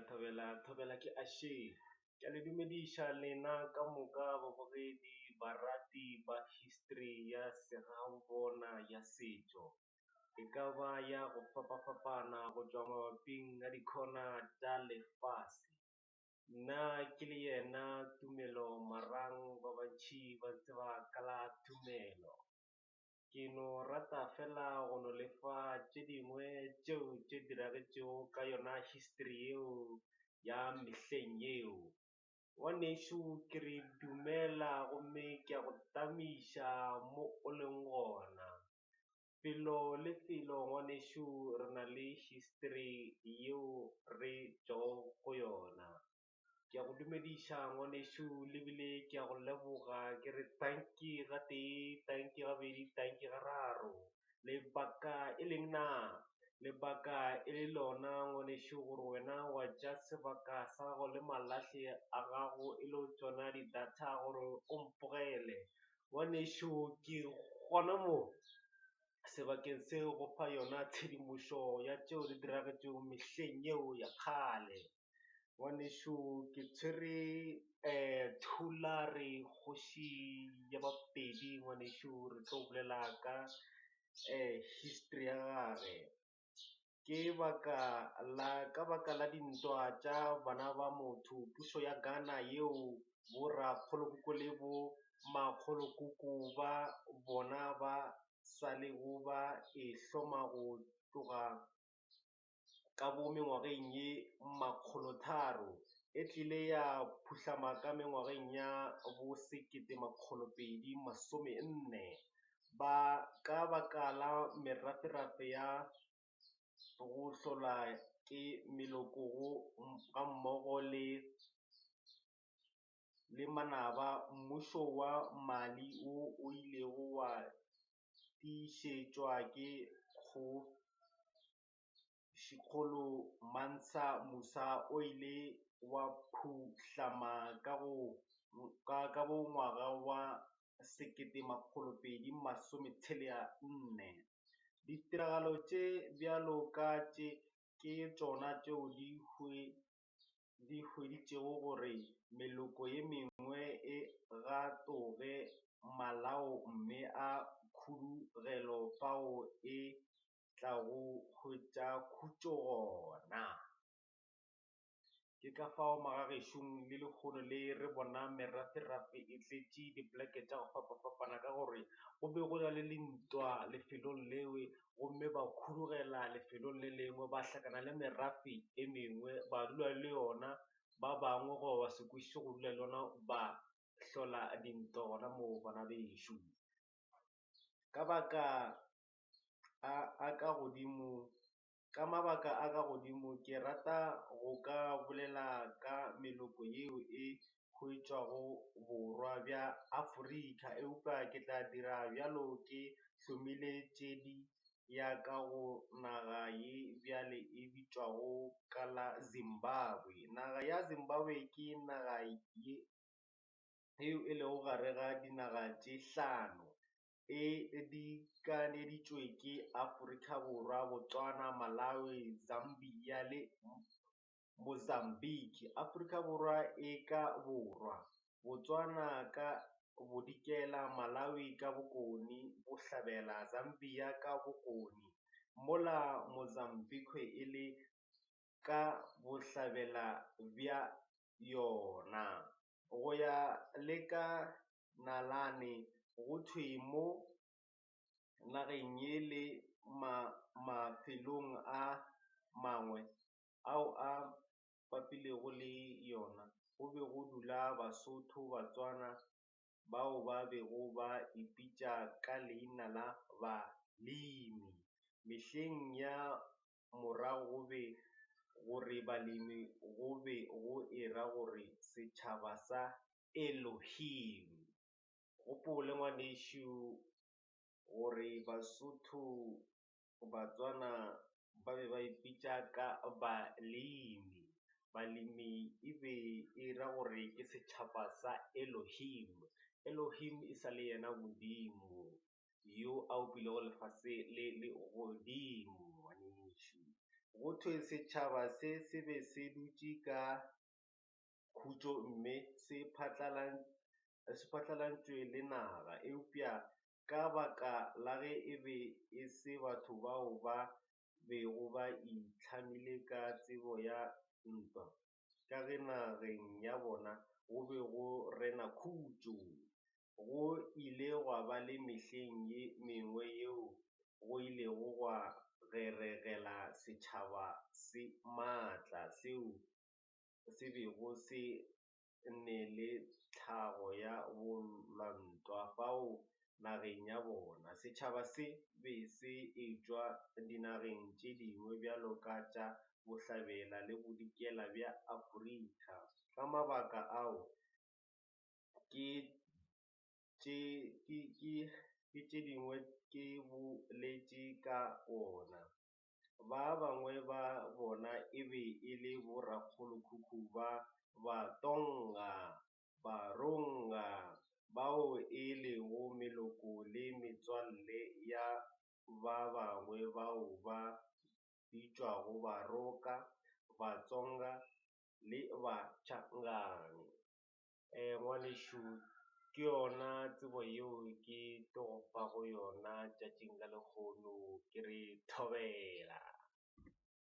Thobela ke Ashe. Ke a le dumedisha lena ka moka babogedi barati ba history ya segambona ya setso. E ka ba ya go fapafapana go tšwa mabaping a di-corner tša lefase. Nna ke le yena Tumelo Marang ba bantši ba ntse ba kala Tumelo. Ke no rata fela go no lefa tše dingwe tšeo tše diragetšego ka yona history yeo ya mehleng yeo. Ngwanešo ke re dumela gomme ke a go tamiša mo o leng gona. Felo le felo ngwanešo re na le history yeo re tšwago go yona. Ke a go dumediša ngwanešo lebile ke a go leboga ke re tanki ga tee, tanki ga bedi, tanki ga raro. Lebaka e leng na, lebaka e le lona ngwanešo gore wena wa tša sebaka sa gago le malahle a gago e le tšona di-data gore o mpogele. Ngwanešo ke gona mo sebakeng se go fa yona tshedimošo ya tšeo di diragetšego mehleng yeo ya kgale. Ngwanešo ke tshwere thulare kgoši ya bapedi ngwanešo re tlo bolela ka history ya gage. Ka baka la dintwa tša bana ba motho, pušo ya Ghana yeo bo rakgolokoko le bo makgolokoko ba bona ba sa lego ba e hloma go tloga ka bo mengwageng ye 300, e tlile ya phuhlama ka mengwageng ya bo 1240. Ka baka la meraferafe ya go hlolwa ke meloko ga mmogo le manaba, mmušo wa Mali o ilego wa tiišetšwa ke Kgošikgolo Mansa Musa o ile wa phuhlama ka bo ngwaga wa 1264. Ditiragalo tše bjalo ka tše ke tšona tšeo di hweditšego gore meloko ye mengwe e gatoge malao mme a khudugelo fao e tlago hwetšakhutšo gona. Ke ka fao magagešong le lekgono le re bona meraferafe e tletše dipoleke tša go fapafapana ka gore go be go na le lentwa lefelong lewe, gomme ba khudugela lefelong le lengwe, ba hlakana le merafe e mengwe, ba dula le yona, ba bangwe go ba se kwešiše go dula le yona, ba hlola dintwa gona moo bana bešo. Ka mabaka a ka godimo ke rata go ka bolela ka meloko yeo e hwetšwago borwa bja Afrika. Eupša ke tla dira bjalo ke hlomile tšedi ya ka go naga ye bjale e bitšwago ka la Zimbabwe. Naga ya Zimbabwe ke naga yeo e lego gare ga dinaga tše hlano, e dikaneditšwe ke Afrika Borwa, Botswana, Malawi, Zambia le Mozambique. Afrika Borwa e ka borwa, Botswana ka bodikela, Malawi ka bokone bohlabela, Zambia ka bokone, mola Mozambique e le ka bohlabela bja yona. Go ya le ka nalane go thwe mo nageng ye le mafelong a mangwe ao a bapilego le yona, go be go dula Basotho, Batswana bao ba bego ba ipitša ka leina la balemi. Mehleng ya morago go be gore balemi go be go era gore setšhaba sa Elohim. Gopole ngwanešo gore Basotho, Batswana ba be ba ipitša ka balemi. Balemi e be e ra gore ke setšhaba sa Elohim. Elohim e sa le yena Modimo yo a opilego lefase le godimo ngwanešo. go thwe setšhaba se be se dutše ka khutšo mme se phatlalantšwe le naga eupša ka baka la ge e be e se batho bao ba bego ba ihlamile ka tsebo ya ntwa, ka ge nageng ya bona go be go rena khutšo, go ile gwa ba le mehleng ye mengwe yeo go ilego gwa geregela setšhaba se maatla seo se bego se nnele tlhago ya bolwantwa fao nageng ya bona. Setšhaba se be se etšwa dinageng tše dingwe bjalo ka tša bohlabela le bodikela bja Afrika. Ka mabaka ao ke tše dingwe ke boletše ka ona. Ba bangwe ba bona e be e le borakgolokhukhu ba Batonga, Baronga, bao e lego meloko le metswalle ya ba bangwe bao ba bitšwago Baroka, Batsonga le Bachangane. Ngwanešo, ke yona tsebo yeo ke tlo go fago yona tšatšing la lekgono, ke re thobela.